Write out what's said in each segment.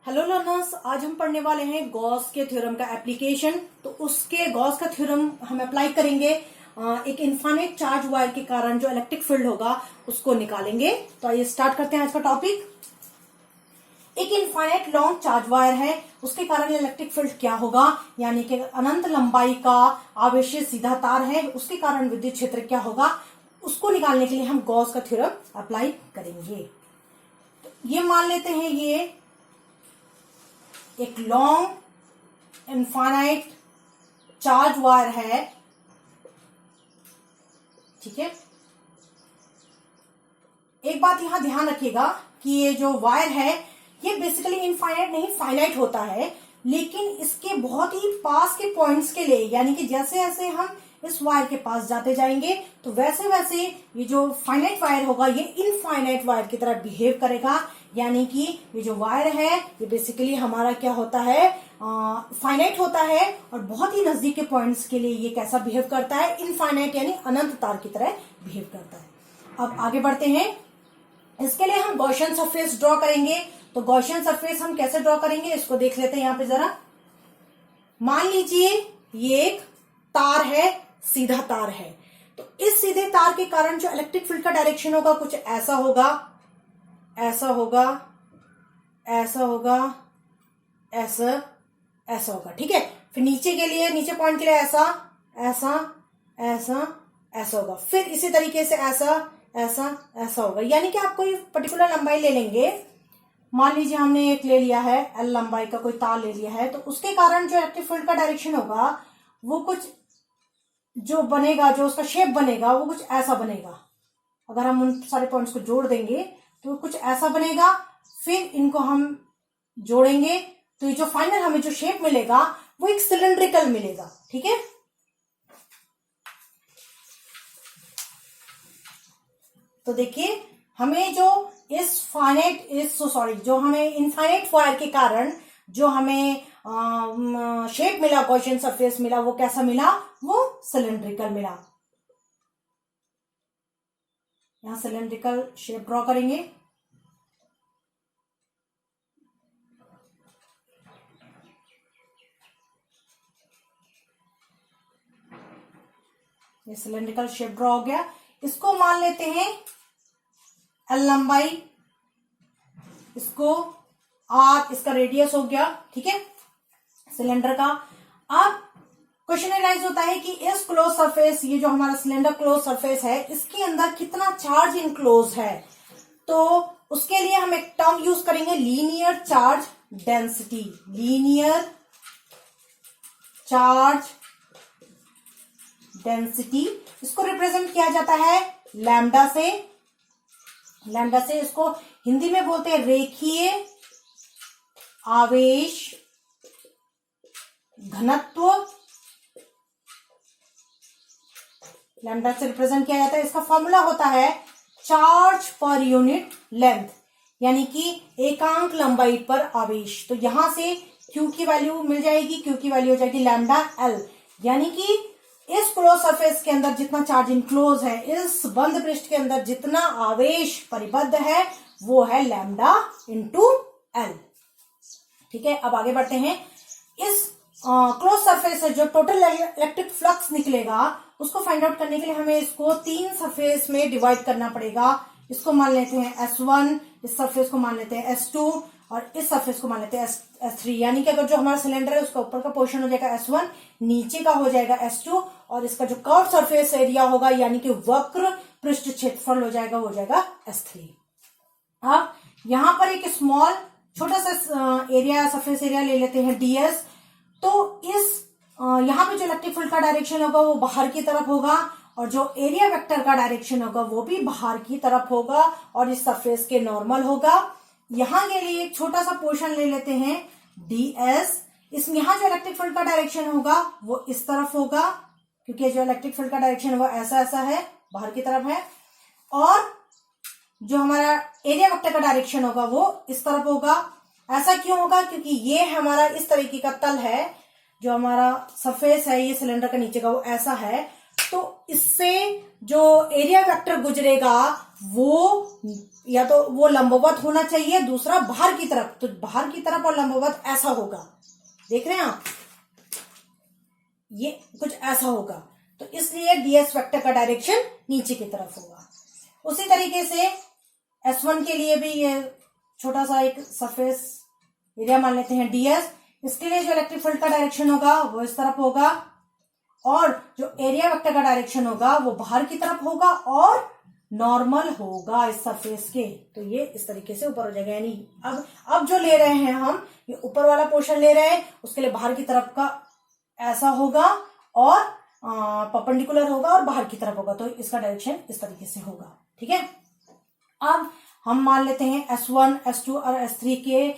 Hello learners, आज हम पढ़ने वाले हैं गॉस के थ्योरम का एप्लीकेशन। तो उसके गॉस का थ्योरम हम अप्लाई करेंगे एक इनफाइनाइट चार्ज वायर के कारण जो इलेक्ट्रिक फील्ड होगा उसको निकालेंगे। तो आइए स्टार्ट करते हैं आज का टॉपिक। एक इनफाइनाइट लॉन्ग चार्ज वायर है, उसके कारण इलेक्ट्रिक फील्ड क्या होगा, यानी कि अनंत लंबाई का आवेशित सीधा तार है, उसके कारण विद्युत क्षेत्र क्या होगा, उसको निकालने के लिए हम गॉस का थ्योरम अप्लाई करेंगे। तो ये मान लेते हैं ये एक लॉन्ग इनफाइनाइट चार्ज वायर है, ठीक है। एक बात यहां ध्यान रखिएगा कि ये जो वायर है ये बेसिकली इनफाइनाइट नहीं फाइनाइट होता है, लेकिन इसके बहुत ही पास के पॉइंट्स के लिए, यानी कि जैसे जैसे हम इस वायर के पास जाते जाएंगे तो वैसे वैसे ये जो फाइनाइट वायर होगा ये इनफाइनाइट वायर की तरह बिहेव करेगा। यानी कि ये जो वायर है ये बेसिकली हमारा क्या होता है, फाइनाइट होता है, और बहुत ही नजदीक के पॉइंट्स के लिए ये कैसा बिहेव करता है, इनफाइनाइट यानी अनंत तार की तरह बिहेव करता है। अब आगे बढ़ते हैं। इसके लिए हम गॉसियन सरफेस ड्रॉ करेंगे। तो गॉसियन सरफेस हम कैसे ड्रॉ करेंगे इसको देख लेते हैं। यहां पे जरा मान लीजिए ये एक तार है, सीधा तार है। तो इस सीधे तार के कारण जो इलेक्ट्रिक फील्ड का डायरेक्शन होगा कुछ ऐसा होगा, ऐसा होगा, ऐसा होगा, ऐसा ऐसा होगा, ठीक है। फिर नीचे के लिए, नीचे पॉइंट के लिए ऐसा ऐसा ऐसा ऐसा होगा, फिर इसी तरीके से ऐसा ऐसा ऐसा होगा। यानी कि आप कोई पर्टिकुलर लंबाई ले लेंगे, मान लीजिए हमने एक ले लिया है एल लंबाई का कोई तार ले लिया है, तो उसके कारण जो इलेक्ट्रिक फील्ड का डायरेक्शन होगा वो कुछ जो बनेगा, जो उसका शेप बनेगा वो कुछ ऐसा बनेगा। अगर हम उन सारे पॉइंट्स को जोड़ देंगे तो कुछ ऐसा बनेगा, फिर इनको हम जोड़ेंगे तो ये जो फाइनल हमें जो शेप मिलेगा वो एक सिलेंड्रिकल मिलेगा, ठीक है। तो देखिए हमें जो जो हमें इनफाइनाइट वायर के कारण जो हमें शेप मिला, गॉसियन सरफेस मिला, वो कैसा मिला, वो सिलेंड्रिकल मिला। यहां सिलेंड्रिकल शेप ड्रॉ करेंगे। ये सिलेंड्रिकल शेप ड्रॉ हो गया। इसको मान लेते हैं एल लंबाई, इसको आर, इसका रेडियस हो गया, ठीक है, सिलेंडर का। अब क्वेश्चन राइज होता है कि इस क्लोज सरफेस, ये जो हमारा सिलेंडर क्लोज सरफेस है, इसके अंदर कितना चार्ज इनक्लोज है। तो उसके लिए हम एक टर्म यूज करेंगे, linear charge density. Linear charge density, इसको रिप्रेजेंट किया जाता है लैम्डा से। लैम्डा से इसको हिंदी में बोलते हैं रेखीय आवेश घनत्व। लैम्डा से रिप्रेजेंट किया जाता है। इसका फॉर्मूला होता है चार्ज पर यूनिट लेंथ, यानी कि एकांक लंबाई पर आवेश। तो यहां से Q की वैल्यू मिल जाएगी, Q की वैल्यू हो जाएगी लैम्डा L, यानी कि इस क्लोज सरफेस के अंदर जितना चार्ज इनक्लोज है, इस बंद पृष्ठ के अंदर जितना आवेश परिबद्ध है वो है लैम्डा इंटू L, ठीक है। अब आगे बढ़ते हैं। इस क्लोज सरफेस से जो टोटल इलेक्ट्रिक फ्लक्स निकलेगा उसको फाइंड आउट करने के लिए हमें इसको 3 सरफेस में डिवाइड करना पड़ेगा। इसको मान लेते हैं S1, इस सरफेस को मान लेते हैं S2, और इस सरफेस को मान लेते हैं S3। यानी कि अगर जो हमारा सिलेंडर है उसका ऊपर का पोर्शन हो जाएगा S1, नीचे का हो जाएगा S2, और इसका जो कर्व सरफेस एरिया होगा यानी कि वक्र पृष्ठ क्षेत्रफल हो जाएगा S3। अब यहां पर एक स्मॉल छोटा सा एरिया, सरफेस एरिया ले लेते हैं DS। तो इस यहां पे जो इलेक्ट्रिक फील्ड का डायरेक्शन होगा वो बाहर की तरफ होगा, और जो एरिया वेक्टर का डायरेक्शन होगा वो भी बाहर की तरफ होगा, और इस सरफेस के नॉर्मल होगा। यहां के लिए एक छोटा सा पोर्शन ले लेते हैं DS। इसमें यहां जो इलेक्ट्रिक फील्ड का डायरेक्शन होगा वो इस तरफ होगा, क्योंकि जो इलेक्ट्रिक फील्ड का डायरेक्शन है वो ऐसा ऐसा है, बाहर की तरफ है, और जो हमारा एरिया वेक्टर का डायरेक्शन होगा वो इस तरफ होगा। ऐसा क्यों होगा, क्योंकि ये हमारा इस तरीके का तल है, जो हमारा सरफेस है ये सिलेंडर का नीचे का वो ऐसा है, तो इससे जो एरिया वेक्टर गुजरेगा वो या तो वो लंबवत होना चाहिए, दूसरा बाहर की तरफ, तो बाहर की तरफ और लंबवत ऐसा होगा, देख रहे हैं आप, ये कुछ ऐसा होगा, तो इसलिए ds वेक्टर का डायरेक्शन नीचे की तरफ होगा। उसी तरीके से S1 के लिए भी ये छोटा सा एक सरफेस एरिया मान लेते हैं ds, इसके लिए जो इलेक्ट्रिक फील्ड का डायरेक्शन होगा वो इस तरफ होगा, और जो एरिया वेक्टर का डायरेक्शन होगा वो बाहर की तरफ होगा और नॉर्मल होगा इस सरफेस के, तो ये इस तरीके से ऊपर हो जाएगा। यानी अब जो ले रहे हैं हम, ये ऊपर वाला पोर्शन ले रहे हैं, उसके लिए बाहर की तरफ का ऐसा होगा और परपेंडिकुलर होगा और बाहर की तरफ होगा, तो इसका डायरेक्शन इस तरीके से होगा। ठीक है, अब हम मान लेते हैं S1, S2 और S3 के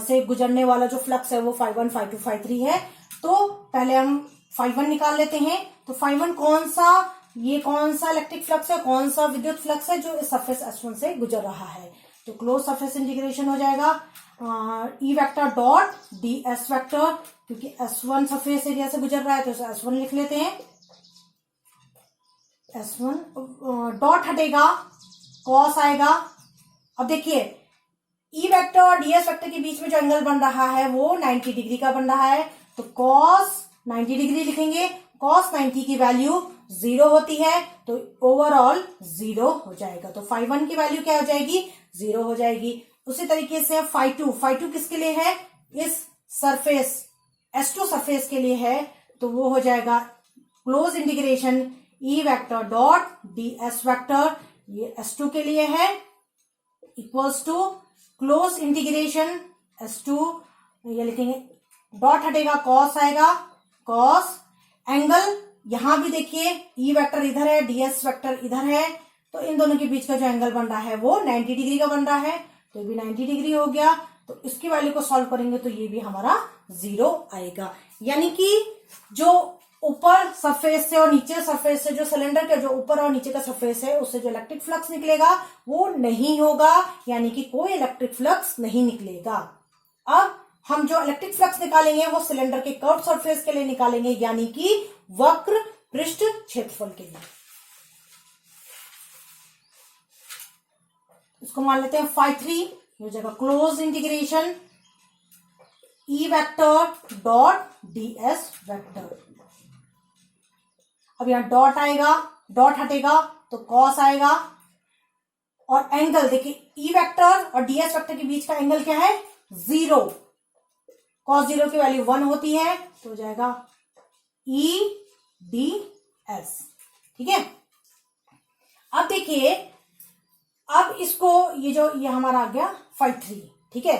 से गुजरने वाला जो फ्लक्स है वो 5-1, 5-2, 5-3 है। तो पहले हम 5-1 निकाल लेते हैं। तो 5-1 ये कौन सा इलेक्ट्रिक फ्लक्स है, कौन सा विद्युत फ्लक्स है जो इस सरफेस S1 से गुजर रहा है। तो क्लोज सरफेस इंटीग्रेशन हो जाएगा E vector dot ds vector, क्योंकि S1 सरफेस एरिया से गुजर रहा है तो S1 लिख लेते हैं। S1 डॉट हटेगा, कॉस आएगा। अब देखिए E वेक्टर और ds वेक्टर के बीच में जो एंगल बन रहा है वो 90 डिग्री का बन रहा है, तो कॉस 90 डिग्री लिखेंगे। कॉस 90 की वैल्यू 0 होती है, तो ओवरऑल 0 हो जाएगा। तो 5-1 की वैल्यू क्या हो जाएगी, 0 हो जाएगी। उसी तरीके से 5-2 किसके लिए है, इस सरफेस S2 सरफेस के लिए है, तो वो हो जाएगा close integration E vector dot ds vector, ये S2 के लिए है, equals to close integration S2, ये लिखेंगे, डॉट हटेगा, कॉस आएगा, कॉस एंगल यहां भी देखिए E वेक्टर इधर है, ds वेक्टर इधर है, तो इन दोनों के बीच का जो एंगल बन रहा है वो 90 डिग्री का बन रहा है, तो ये भी 90 डिग्री हो गया। तो इसकी वैल्यू को सॉल्व करेंगे तो ये भी हमारा 0 आएगा। यानी कि जो ऊपर सरफेस से और नीचे सरफेस से, जो सिलेंडर के जो ऊपर और नीचे का सरफेस है, उससे जो इलेक्ट्रिक फ्लक्स निकलेगा वो नहीं होगा, यानी कि कोई इलेक्ट्रिक फ्लक्स नहीं निकलेगा। अब हम जो इलेक्ट्रिक फ्लक्स निकालेंगे वो सिलेंडर के कर्व सरफेस के लिए निकालेंगे, यानी कि वक्र पृष्ठ क्षेत्रफल के लिए। इसको मान लेते हैं 5-3, हो जाएगा close integration E vector dot ds vector. अब यहां डॉट आएगा, डॉट हटेगा तो कॉस आएगा, और एंगल देखिए E वेक्टर और ds वेक्टर के बीच का एंगल क्या है, 0। कॉस 0 की वैल्यू 1 होती है, तो हो जाएगा EDS। ठीक है, अब देखिए, अब इसको ये हमारा आ गया 5-3। ठीक है,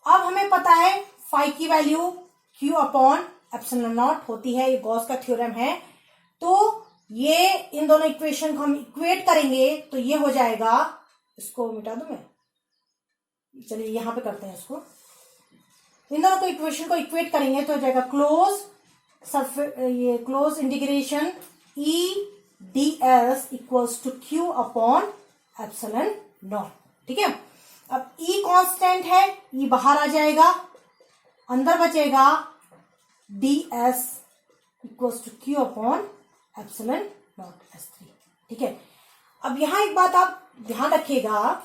अब हमें पता है फाई की value Q upon epsilon not होती है, ये गॉस का थ्योरम है। तो ये इन दोनों इक्वेशन को हम इक्वेट करेंगे तो ये हो जाएगा, इसको मिटा दूं मैं, चलिए यहां पे करते हैं इसको। इन दोनों को इक्वेशन को इक्वेट करेंगे तो हो जाएगा close integration E ds equals to Q upon epsilon not. ठीक है, अब E कांस्टेंट है, E बाहर आ जाएगा, अंदर बचेगा ds equals to Q upon epsilon not S3। ठीक है, अब यहां एक बात आप ध्यान रखिएगा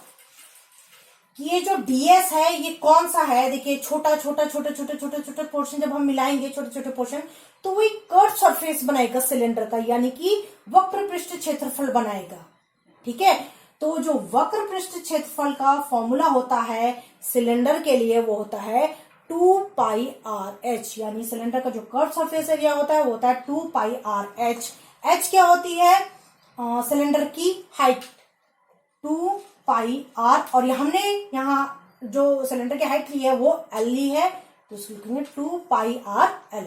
कि ये जो ds है ये कौन सा है। देखिए छोटे पोर्शन जब हम मिलाएंगे, छोटे पोर्शन, तो वो एक कर्व सरफेस बनाएगा सिलेंडर का, यानी कि वक्र पृष्ठ क्षेत्रफल बनाएगा। ठीक है, तो जो वक्र पृष्ठ क्षेत्रफल का फॉर्मूला होता है सिलेंडर के लिए वो होता है 2πRh, यानी सिलेंडर का जो कर्व सरफेस एरिया होता है वो होता है 2πRh। h क्या होती है, सिलेंडर की हाइट 2πr, और हमने यहाँ जो सिलेंडर की हाइट ली है वो l ली है, तो इसको लिखेंगे 2πRl।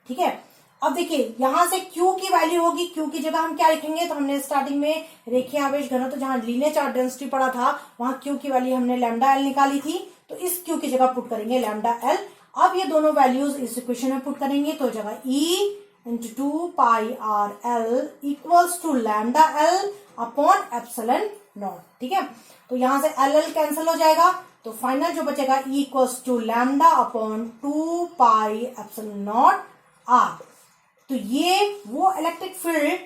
ठीक है, अब देखिए यहां से Q की वैल्यू होगी, Q की जगह हम क्या लिखेंगे, तो हमने स्टार्टिंग में रेखीय आवेश घनत्व जहां लीनियर चार्ज डेंसिटी पड़ा था वहां Q की वैल्यू हमने लैम्डा l निकाली थी, तो इस Q की जगह पुट करेंगे लैम्डा l। अब ये दोनों वैल्यूज इस इक्वेशन में पुट करेंगे तो हो जाएगा E into 2πRl equals to lambda l upon epsilon not. ठीक है, तो यहां से l कैंसिल हो जाएगा, तो फाइनल जो बचेगा E equals to lambda upon 2π epsilon naught r। तो ये वो इलेक्ट्रिक फील्ड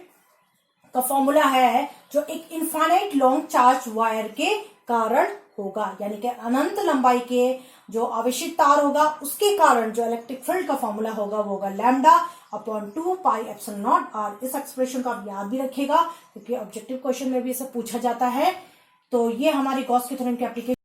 का फॉर्मूला है जो एक इनफाइनाइट लॉन्ग चार्ज वायर के कारण होगा, यानी कि अनंत लंबाई के जो आवेशित तार होगा उसके कारण जो इलेक्ट्रिक फील्ड का फॉर्मूला होगा वो होगा λ/2πε0r। इस एक्सप्रेशन को आप याद भी रखिएगा क्योंकि ऑब्जेक्टिव क्वेश्चन में भी इसे पूछा जाता है। तो ये हमारी गॉस के थ्योरम की एप्लीकेशन